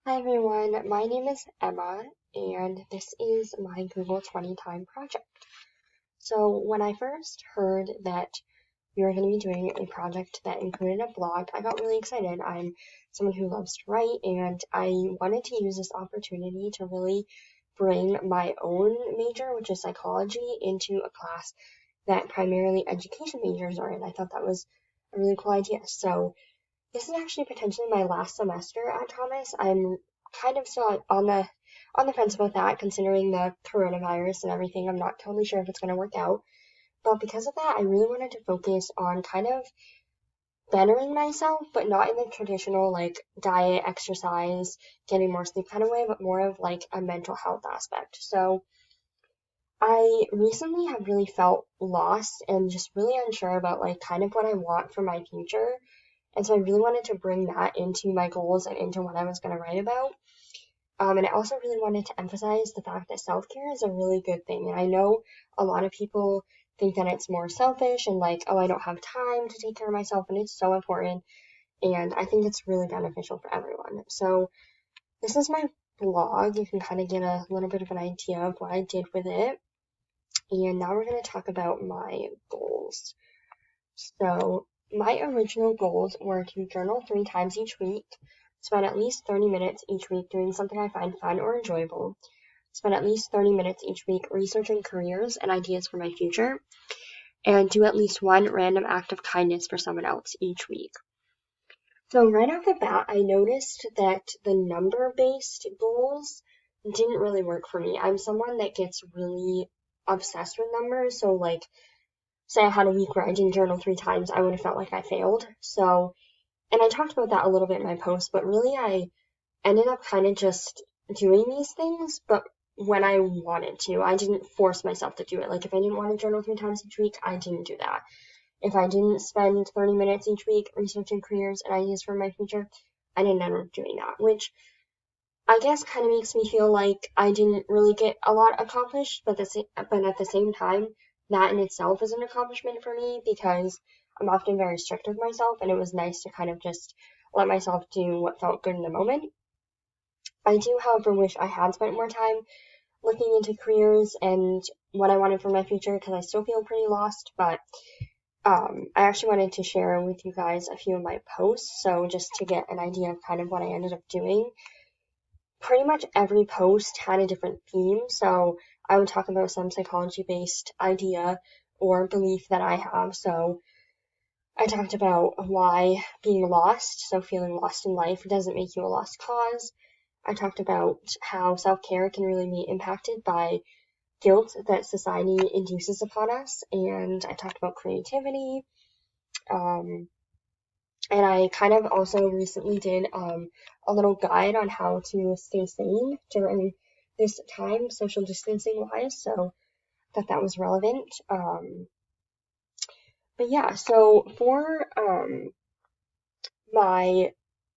Hi everyone, my name is Emma, and this is my Google 20 time project. So when I first heard that we were going to be doing a project that included a blog, I got really excited. I'm someone who loves to write, and I wanted to use this opportunity to really bring my own major, which is psychology, into a class that primarily education majors are in. I thought that was a really cool idea. So this is actually potentially my last semester at Thomas. I'm kind of still on the fence about that, considering the coronavirus and everything. I'm not totally sure if it's going to work out. But because of that, I really wanted to focus on kind of bettering myself, but not in the traditional like diet, exercise, getting more sleep kind of way, but more of like a mental health aspect. So I recently have really felt lost and just really unsure about like kind of what I want for my future. And so I really wanted to bring that into my goals and into what I was going to write about. And I also really wanted to emphasize the fact that self-care is a really good thing. And I know a lot of people think that it's more selfish and like, oh, I don't have time to take care of myself. And it's so important. And I think it's really beneficial for everyone. So this is my blog. You can kind of get a little bit of an idea of what I did with it. And now we're going to talk about my goals. So my original goals were to journal 3 times each week, spend at least 30 minutes each week doing something I find fun or enjoyable, spend at least 30 minutes each week researching careers and ideas for my future, and do at least one random act of kindness for someone else each week. So right off the bat, I noticed that the number-based goals didn't really work for me. I'm someone that gets really obsessed with numbers, so like say I had a week where I didn't journal 3 times, I would have felt like I failed. So, and I talked about that a little bit in my post, but really I ended up kind of just doing these things, but when I wanted to, I didn't force myself to do it. Like if I didn't want to journal 3 times each week, I didn't do that. If I didn't spend 30 minutes each week researching careers and ideas for my future, I didn't end up doing that, which I guess kind of makes me feel like I didn't really get a lot accomplished, but at the same time, that in itself is an accomplishment for me because I'm often very strict with myself, and it was nice to kind of just let myself do what felt good in the moment. I do, however, wish I had spent more time looking into careers and what I wanted for my future because I still feel pretty lost, but I actually wanted to share with you guys a few of my posts, so just to get an idea of kind of what I ended up doing. Pretty much every post had a different theme. So I would talk about some psychology based idea or belief that I have. So I talked about why being lost, so feeling lost in life, doesn't make you a lost cause. I talked about how self care can really be impacted by guilt that society induces upon us. And I talked about creativity. Um, And I kind of also recently did a little guide on how to stay sane during this time, social distancing wise. So I thought that was relevant. But yeah, so for my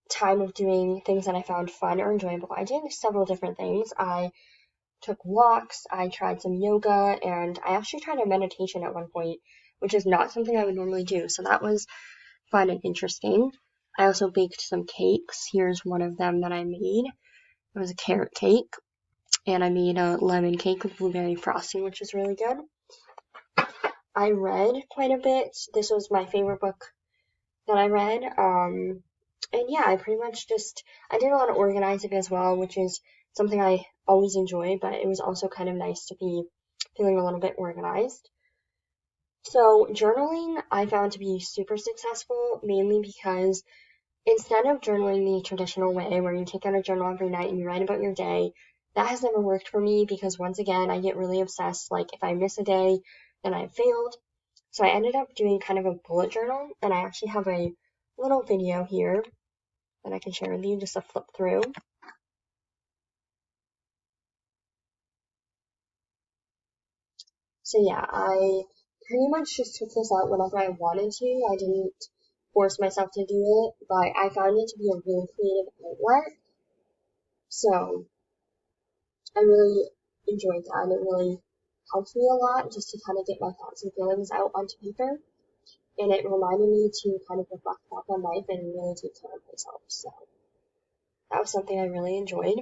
time of doing things that I found fun or enjoyable, I did several different things. I took walks, I tried some yoga, and I actually tried a meditation at one point, which is not something I would normally do. So that was fun and interesting. I also baked some cakes. Here's one of them that I made. It was a carrot cake, and I made a lemon cake with blueberry frosting, which is really good. I read quite a bit. This was my favorite book that I read. And yeah, I pretty much I did a lot of organizing as well, which is something I always enjoy, but it was also kind of nice to be feeling a little bit organized. So journaling I found to be super successful, mainly because instead of journaling the traditional way where you take out a journal every night and you write about your day, that has never worked for me because once again, I get really obsessed. Like if I miss a day, then I failed. So I ended up doing kind of a bullet journal, and I actually have a little video here that I can share with you just to flip through. So yeah, I pretty much just took this out whenever I wanted to. I didn't force myself to do it, but I found it to be a really creative outlet. So I really enjoyed that, and it really helped me a lot just to kind of get my thoughts and feelings out onto paper. And it reminded me to kind of reflect back on life and really take care of myself. So that was something I really enjoyed.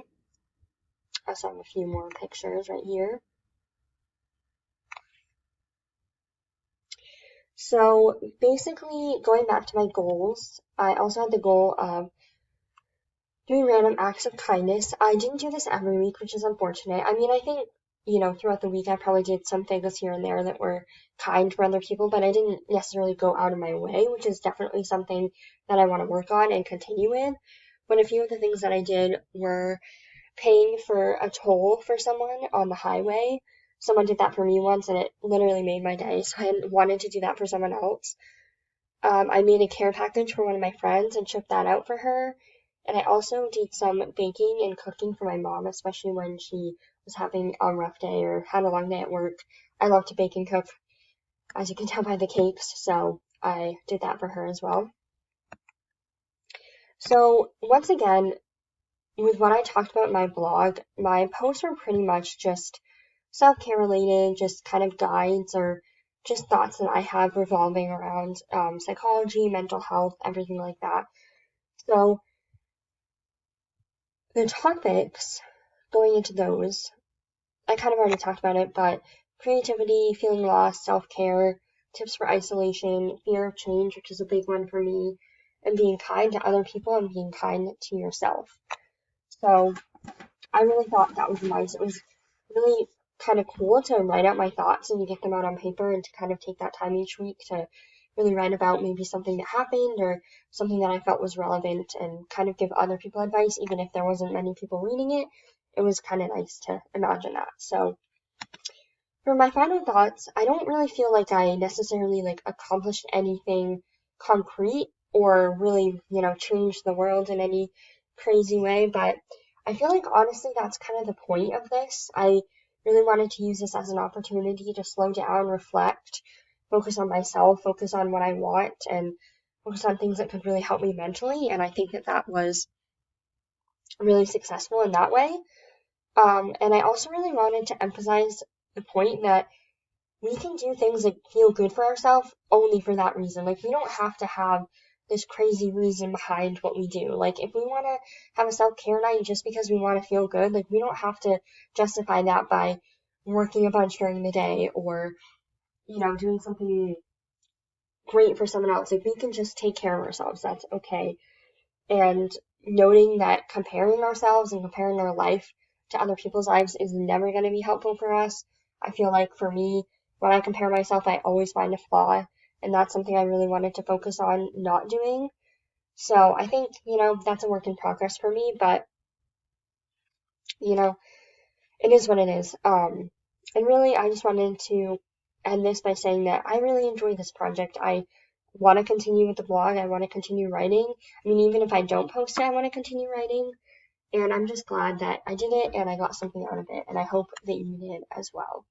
I also have a few more pictures right here. So basically, going back to my goals, I also had the goal of doing random acts of kindness. I didn't do this every week, which is unfortunate. I mean, I think, throughout the week I probably did some things here and there that were kind for other people, but I didn't necessarily go out of my way, which is definitely something that I want to work on and continue with. But a few of the things that I did were paying for a toll for someone on the highway. Someone did that for me once and it literally made my day, so I wanted to do that for someone else. I made a care package for one of my friends and shipped that out for her. And I also did some baking and cooking for my mom, especially when she was having a rough day or had a long day at work. I love to bake and cook, as you can tell by the cakes, so I did that for her as well. So once again, with what I talked about in my blog, my posts were pretty much just self-care related, just kind of guides or just thoughts that I have revolving around psychology, mental health, everything like that. So the topics, going into those, I kind of already talked about it, but creativity, feeling lost, self-care, tips for isolation, fear of change, which is a big one for me, and being kind to other people and being kind to yourself. So I really thought that was nice. It was really kind of cool to write out my thoughts and to get them out on paper and to kind of take that time each week to really write about maybe something that happened or something that I felt was relevant and kind of give other people advice, even if there wasn't many people reading it. It was kind of nice to imagine that. So for my final thoughts, I don't really feel like I necessarily accomplished anything concrete or really, changed the world in any crazy way, but I feel like honestly that's kind of the point of this. I really wanted to use this as an opportunity to slow down, reflect, focus on myself, focus on what I want, and focus on things that could really help me mentally, and I think that that was really successful in that way. And I also really wanted to emphasize the point that we can do things that feel good for ourselves only for that reason. Like, we don't have to have this crazy reason behind what we do. Like, if we want to have a self-care night just because we want to feel good, we don't have to justify that by working a bunch during the day or, doing something great for someone else. Like, we can just take care of ourselves. That's okay. And noting that comparing ourselves and comparing our life to other people's lives is never going to be helpful for us. I feel like for me, when I compare myself, I always find a flaw, and that's something I really wanted to focus on not doing. So I think, that's a work in progress for me, but, it is what it is. And really, I just wanted to end this by saying that I really enjoy this project. I want to continue with the blog. I want to continue writing. I mean, even if I don't post it, I want to continue writing. And I'm just glad that I did it and I got something out of it. And I hope that you did as well.